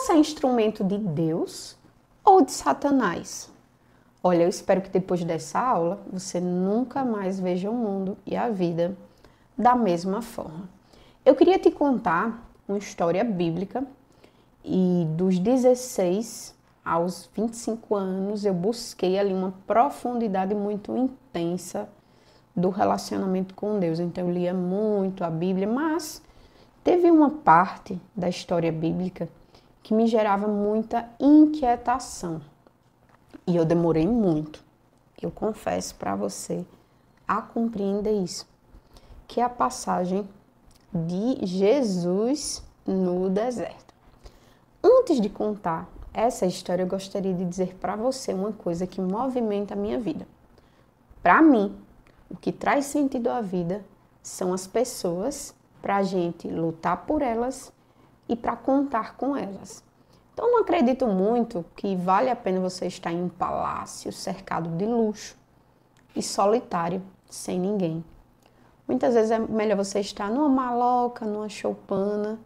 Você é instrumento de Deus ou de Satanás? Olha, eu espero que depois dessa aula você nunca mais veja o mundo e a vida da mesma forma. Eu queria te contar uma história bíblica e dos 16 aos 25 anos eu busquei ali uma profundidade muito intensa do relacionamento com Deus. Então eu lia muito a Bíblia, mas teve uma parte da história bíblica que me gerava muita inquietação. E eu demorei muito, eu confesso para você, a compreender isso, que é a passagem de Jesus no deserto. Antes de contar essa história, eu gostaria de dizer para você uma coisa que movimenta a minha vida. Para mim, o que traz sentido à vida são as pessoas, para a gente lutar por elas e para contar com elas. Então, não acredito muito que vale a pena você estar em um palácio cercado de luxo e solitário, sem ninguém. Muitas vezes é melhor você estar numa maloca, numa choupana,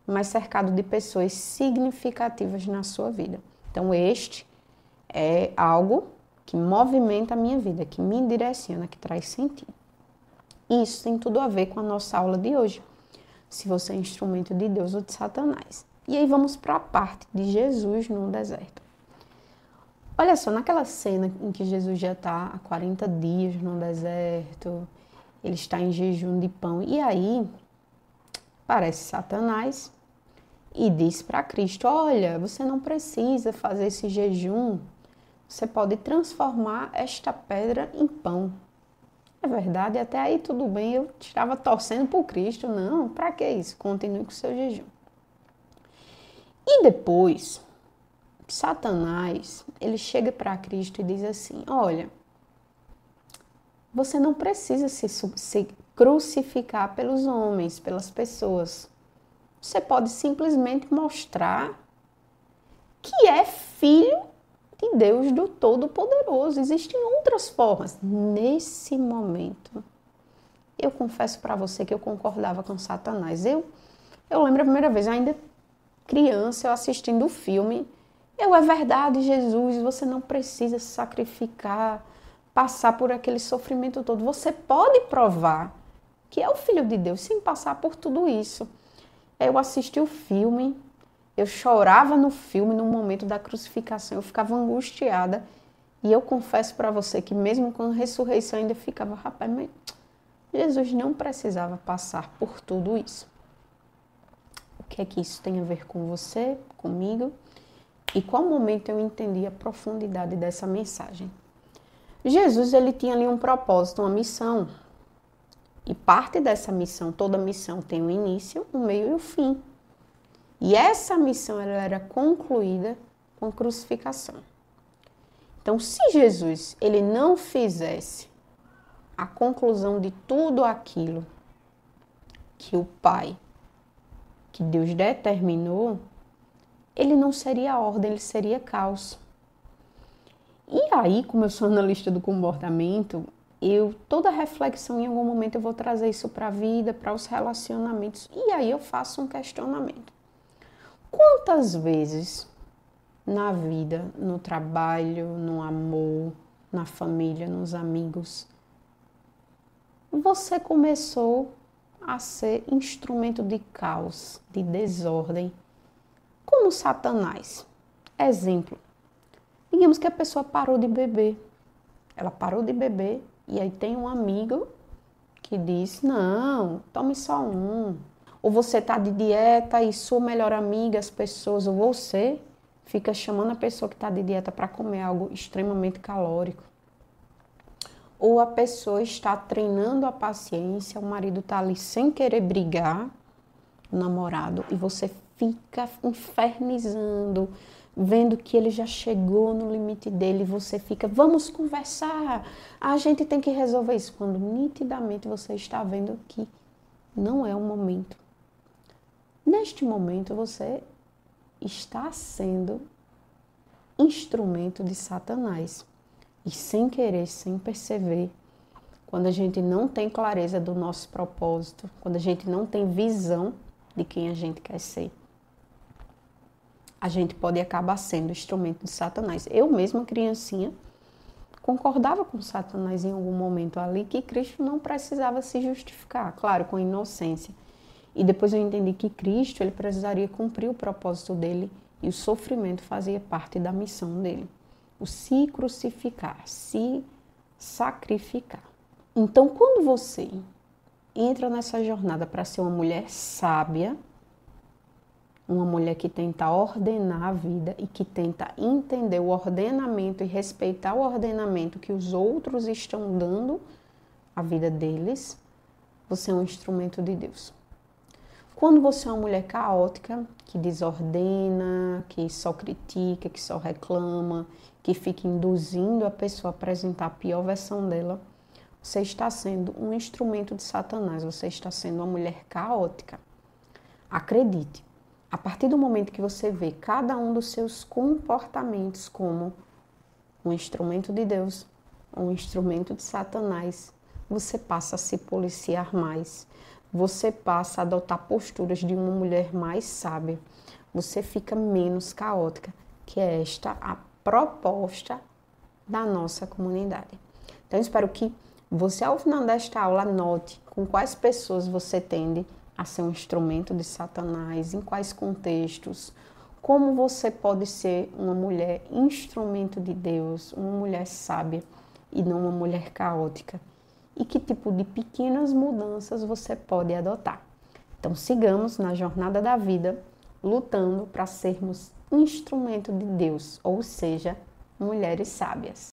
mas cercado de pessoas significativas na sua vida. Então, este é algo que movimenta a minha vida, que me direciona, que traz sentido. Isso tem tudo a ver com a nossa aula de hoje, se você é instrumento de Deus ou de Satanás. E aí vamos para a parte de Jesus no deserto. Olha só, naquela cena em que Jesus já está há 40 dias no deserto, ele está em jejum de pão, e aí aparece Satanás e diz para Cristo: olha, você não precisa fazer esse jejum, você pode transformar esta pedra em pão. É verdade, até aí tudo bem, eu estava torcendo por Cristo. Não, para que isso? Continue com o seu jejum. E depois, Satanás, ele chega para Cristo e diz assim: olha, você não precisa se crucificar pelos homens, pelas pessoas. Você pode simplesmente mostrar que é filho de Deus do Todo-Poderoso. Existem outras formas. Nesse momento, eu confesso para você que eu concordava com Satanás. Eu lembro a primeira vez, ainda criança, eu assistindo o filme. É verdade, Jesus, você não precisa se sacrificar, passar por aquele sofrimento todo. Você pode provar que é o Filho de Deus sem passar por tudo isso. Eu assisti o filme, eu chorava no filme, no momento da crucificação, eu ficava angustiada. E eu confesso para você que mesmo com a ressurreição ainda ficava, rapaz, mas Jesus não precisava passar por tudo isso. O que é que isso tem a ver com você, comigo? E qual momento eu entendi a profundidade dessa mensagem? Jesus, ele tinha ali um propósito, uma missão. E parte dessa missão, toda missão tem um início, um meio e um fim. E essa missão ela era concluída com a crucificação. Então, se Jesus ele não fizesse a conclusão de tudo aquilo que o Pai, que Deus determinou, ele não seria ordem, ele seria caos. E aí, como eu sou analista do comportamento, toda reflexão em algum momento eu vou trazer isso para a vida, para os relacionamentos. E aí eu faço um questionamento. Quantas vezes na vida, no trabalho, no amor, na família, nos amigos, você começou a ser instrumento de caos, de desordem, como Satanás? Exemplo, digamos que a pessoa parou de beber. Ela parou de beber e aí tem um amigo que diz, não, tome só um. Ou você está de dieta e sua melhor amiga, as pessoas, ou você fica chamando a pessoa que está de dieta para comer algo extremamente calórico. Ou a pessoa está treinando a paciência, o marido está ali sem querer brigar, o namorado, e você fica infernizando, vendo que ele já chegou no limite dele, e você fica, vamos conversar, a gente tem que resolver isso, quando nitidamente você está vendo que não é o momento. Neste momento você está sendo instrumento de Satanás. E sem querer, sem perceber, quando a gente não tem clareza do nosso propósito, quando a gente não tem visão de quem a gente quer ser, a gente pode acabar sendo instrumento de Satanás. Eu mesma, criancinha, concordava com Satanás em algum momento ali que Cristo não precisava se justificar, claro, com inocência. E depois eu entendi que Cristo, ele precisaria cumprir o propósito dele e o sofrimento fazia parte da missão dele. O se crucificar, se sacrificar. Então, quando você entra nessa jornada para ser uma mulher sábia, uma mulher que tenta ordenar a vida e que tenta entender o ordenamento e respeitar o ordenamento que os outros estão dando à vida deles, você é um instrumento de Deus. Quando você é uma mulher caótica, que desordena, que só critica, que só reclama, que fica induzindo a pessoa a apresentar a pior versão dela, você está sendo um instrumento de Satanás, você está sendo uma mulher caótica. Acredite, a partir do momento que você vê cada um dos seus comportamentos como um instrumento de Deus, um instrumento de Satanás, você passa a se policiar mais, você passa a adotar posturas de uma mulher mais sábia, você fica menos caótica, que é esta a proposta da nossa comunidade. Então, eu espero que você, ao final desta aula, note com quais pessoas você tende a ser um instrumento de Satanás, em quais contextos, como você pode ser uma mulher instrumento de Deus, uma mulher sábia e não uma mulher caótica, e que tipo de pequenas mudanças você pode adotar. Então, sigamos na jornada da vida, lutando para sermos instrumento de Deus, ou seja, mulheres sábias.